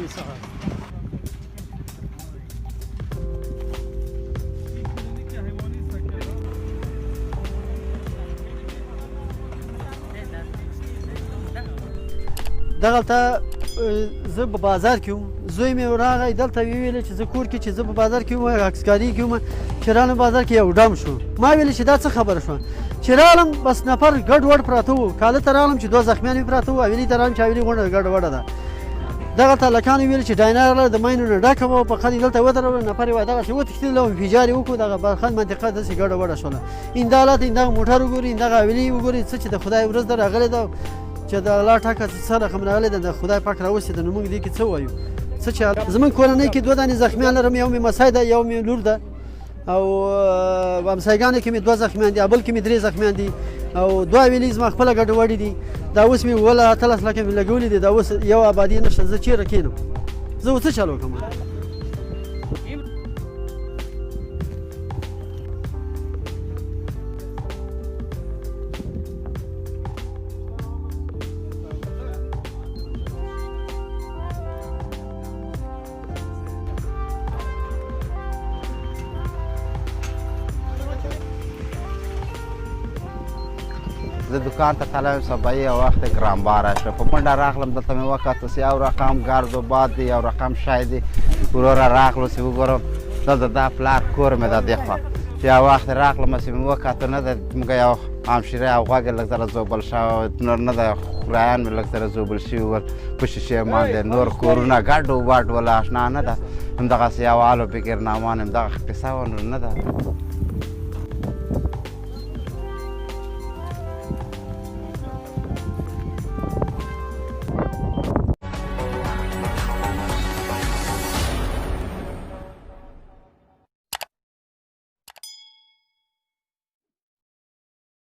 کلي څخه. دغلته زه په بازار کې وم، زوی مې راغی دلته ویل چې زه کور کې چې زه په بازار کې وم عکسکاري کې وم، چې رالم بازار کې یو ډم شو. ما ویل چې دا څه خبره شوه؟ چې رالم بس نفر ګډ وډ پراته وو. کاله ته رالم چې دوه زخمیان مې پراته وو، حویلي ته رالم چې حویلي غونډه ګډ وډه ده. دغلته هلکانو ویل چې ډاینر راغله د ماینو نه ډکه وه، په خلک دلته ودرول، نفر یې دغسې وتښتېدل او انفجار یې وکړو. دغه برخند منطقه داسې ګډه وډه شوله. این دا حالت، این دغه موټر وګورئ، این دغه حویلي وګورئ، څه چې د خدای ورځ ده راغلې ده، چې د الله ټاکه څه رقم راغلی ده، د خدای پاک راوستې ده. نو موږ دې کې څه وایو؟ څه چې زموږ کورنۍ کې دوه دانې زخمیان لرم، یو مې مسۍ ده، یو مې لور ده، او همسایګانو کې مې دوه زخمیان دي، بل کې مې درې زخمیان دي، او دوه حویلي زما خپله ګډوډې دي. دا اوس مې 18 لکه مې لګولي دي، دا اوس یو ابادي نشته. زه چېرته کښېنم؟ زه اوس څه چل وکړم؟ زه دکان ته تللی سبا یو وخت ګرانباره شوه، په منډه راغلم، دلته مې وکتل چې یو رقم ګرد و باد دی، یو رقم شی دی. وروره راغلو چې وګورم دلته دا پلار کور مې ده دې خوا. چې یو وخت راغلم چې مې وکتل، نه ده موږ یو همشیره او غوږ یې لږ زره زوبل شوی، نور نه ده خورایان مې لږ زره زوبل شوي ول، په شیشې باندې نور کورونه ګډ وډ ول، اشنا نه ده. همدغسې یو حال و بګیرنامان همدغه قصه و، نور نه ده.